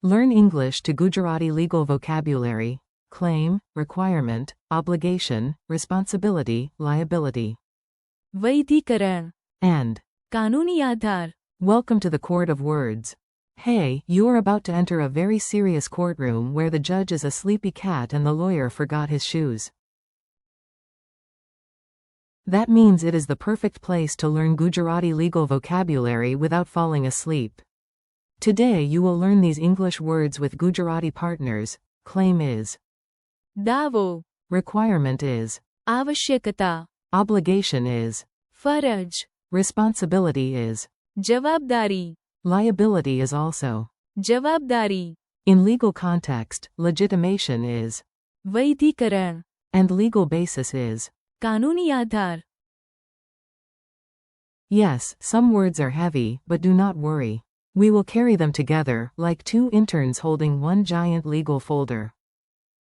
Learn English to Gujarati legal vocabulary: claim, requirement, obligation, responsibility, liability. वैधीकरण, And कानूनी आधार. welcome to the court of words. Hey, you are about to enter a very serious courtroom where the judge is a sleepy cat and the lawyer forgot his shoes. That means it is the perfect place to learn Gujarati legal vocabulary without falling asleep. Today you will learn these English words with Gujarati partners. Claim is. दावो, Requirement is. आवश्यकता, Obligation is. फरज, Responsibility is. जवाबदारी, Liability is also. जवाबदारी, In legal context, legitimation is. वैधीकरण, And legal basis is. कानूनी आधार. Yes, some words are heavy, but do not worry. We will carry them together, like two interns holding one giant legal folder.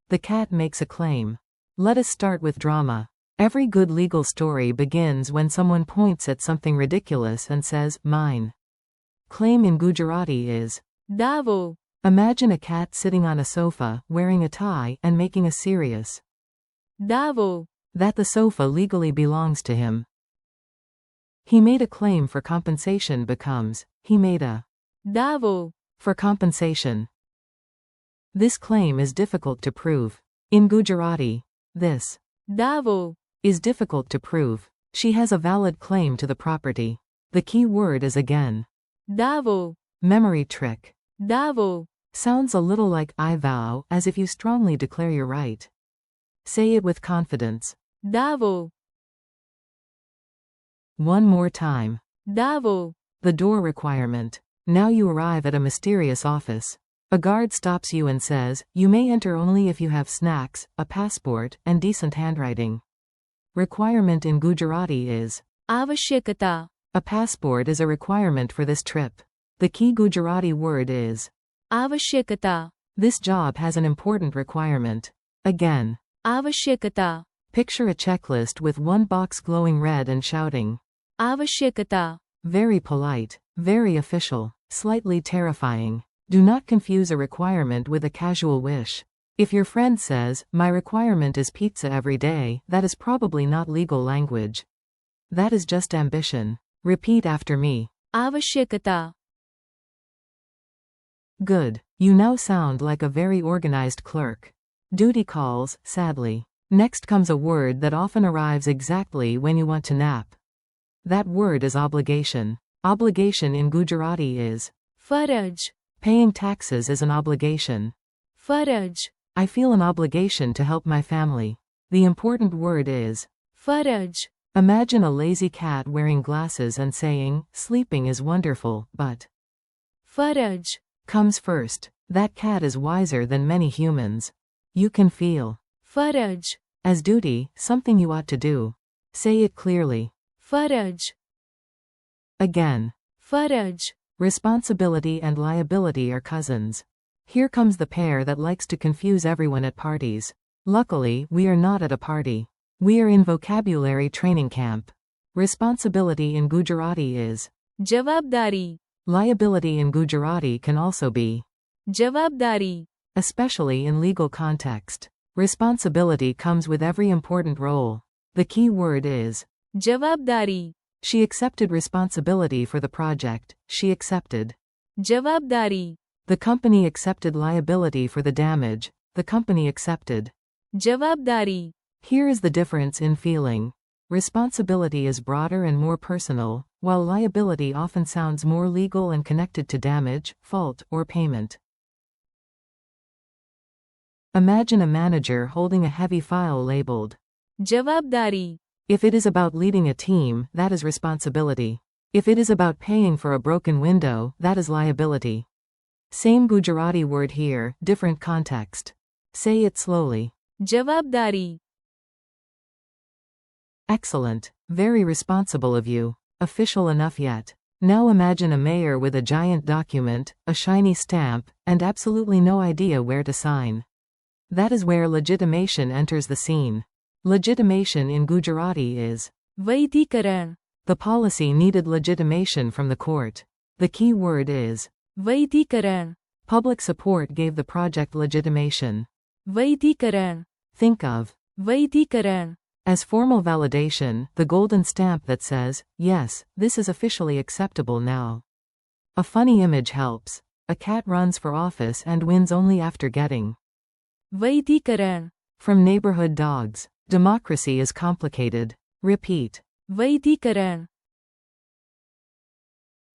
The cat makes a claim. Let us start with drama. Every good legal story begins when someone points at something ridiculous and says, mine. Claim in Gujarati is. दावो, Imagine a cat sitting on a sofa, wearing a tie, and making a serious. दावो, That the sofa legally belongs to him. He made a claim for compensation becomes, he made a. दावो, For compensation. This claim is difficult to prove. In Gujarati, this. दावो, Is difficult to prove. She has a valid claim to the property. The key word is again. दावो, Memory trick. दावो, Sounds a little like I vow, as if you strongly declare your right. Say it with confidence. दावो, One more time. दावो, The door requirement. Now you arrive at a mysterious office. A guard stops you and says, you may enter only if you have snacks, a passport, and decent handwriting. Requirement in Gujarati is. आवश्यकता, A passport is a requirement for this trip. The key Gujarati word is. आवश्यकता, This job has an important requirement. Again. आवश्यकता, Picture a checklist with one box glowing red and shouting. आवश्यकता, Very polite, very official, slightly terrifying. Do not confuse a requirement with a casual wish. If your friend says, my requirement is pizza every day, that is probably not legal language. That is just ambition. Repeat after me. आवश्यकता, Good. You now sound like a very organized clerk. Duty calls, sadly. Next comes a word that often arrives exactly when you want to nap. That word is obligation. Obligation in Gujarati is. फरज, Paying taxes is an obligation. फरज, I feel an obligation to help my family. The important word is. फरज, Imagine a lazy cat wearing glasses and saying, sleeping is wonderful, but. फरज, Comes first. That cat is wiser than many humans. You can feel. फरज, As duty, something you ought to do. Say it clearly. फरज, Again. फरज, Responsibility and liability are cousins. Here comes the pair that likes to confuse everyone at parties. Luckily, we are not at a party. We are in vocabulary training camp. Responsibility in Gujarati is. जवाबदारी, Liability in Gujarati can also be. जवाबदारी, Especially in legal context. Responsibility comes with every important role. The key word is. जवाबदारी, She accepted responsibility for the project. She accepted. जवाबदारी, The company accepted liability for the damage. The company accepted. जवाबदारी, Here is the difference in feeling. Responsibility is broader and more personal, while liability often sounds more legal and connected to damage, fault, or payment. Imagine a manager holding a heavy file labeled. जवाबदारी, If it is about leading a team, that is responsibility. If it is about paying for a broken window, that is liability. Same Gujarati word here, different context. Say it slowly. जवाबदारी, Excellent. Very responsible of you. Official enough yet. Now imagine a mayor with a giant document, a shiny stamp, and absolutely no idea where to sign. That is where legitimation enters the scene. Legitimation in Gujarati is. वैधीकरण, The policy needed legitimation from the court. The key word is. वैधीकरण, Public support gave the project legitimation. वैधीकरण. Think of. वैधीकरण. As formal validation, the golden stamp that says, yes, this is officially acceptable now. A funny image helps. A cat runs for office and wins only after getting. वैधीकरण. From neighborhood dogs. Democracy is complicated. Repeat. वैधीकरण.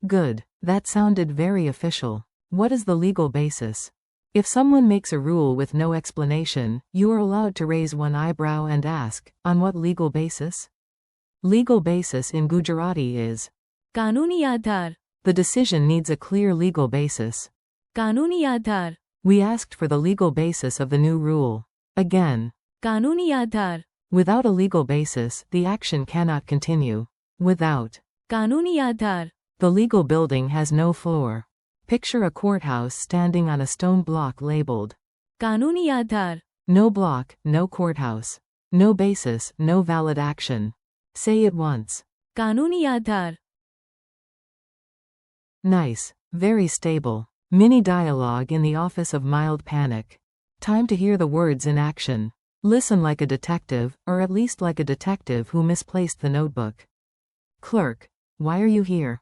Good. That sounded very official. What is the legal basis? If someone makes a rule with no explanation, you are allowed to raise one eyebrow and ask, on what legal basis? Legal basis in Gujarati is. कानूनी आधार. The decision needs a clear legal basis. कानूनी आधार. We asked for the legal basis of the new rule. Again. कानूनी आधार. Without a legal basis, the action cannot continue. Without. कानूनी आधार. The legal building has no floor. Picture a courthouse standing on a stone block labeled. कानूनी आधार. No block, no courthouse. No basis, no valid action. Say it once. कानूनी आधार. Nice. Very stable. Mini dialogue in the office of mild panic. Time to hear the words in action. Listen like a detective, or at least like a detective who misplaced the notebook. Clerk. Why are you here?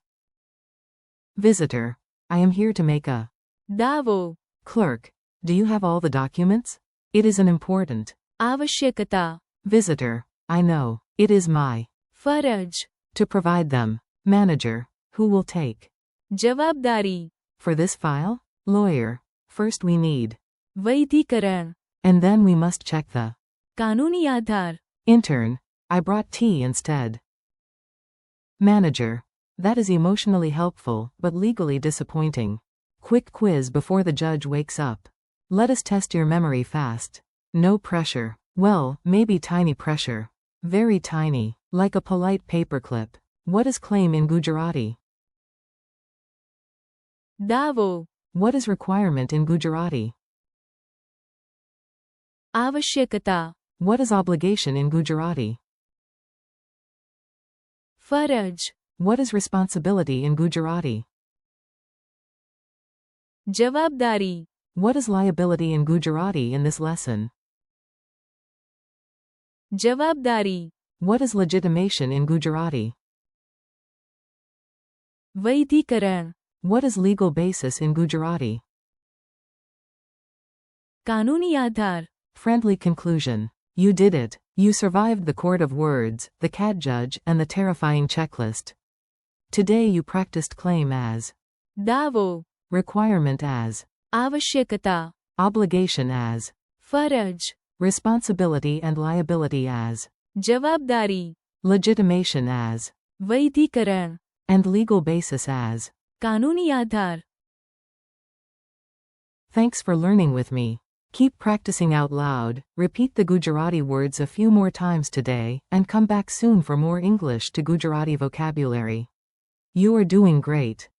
Visitor. I am here to make a दावो. Clerk. Do you have all the documents? It is an important. आवश्यकता. Visitor. I know. It is my फरज. to provide them. Manager. Who will take? जवाबदारी. For this file? Lawyer. First we need. वैधीकरण. And then we must check the. कानूनी आधार. Intern. I brought tea instead. Manager. That is emotionally helpful, but legally disappointing. Quick quiz before the judge wakes up. Let us test your memory fast. No pressure. Well, maybe tiny pressure. Very tiny. Like a polite paperclip. What is claim in Gujarati? दावो. What is requirement in Gujarati? आवश्यकता. What is obligation in Gujarati? फरज. What is responsibility in Gujarati? जवाबदारी. What is liability in Gujarati in this lesson? जवाबदारी. What is legitimation in Gujarati? वैधीकरण. What is legal basis in Gujarati? कानूनी आधार. Friendly conclusion. You did it. You survived the court of words, the cat judge, and the terrifying checklist. Today you practiced claim as. दावो. Requirement as. आवश्यकता. Obligation as. फरज. Responsibility and liability as. जवाबदारी. Legitimation as. वैधीकरण. And legal basis as. कानूनी आधार. Thanks for learning with me. Keep practicing out loud, repeat the Gujarati words a few more times today, and come back soon for more English to Gujarati vocabulary. You are doing great.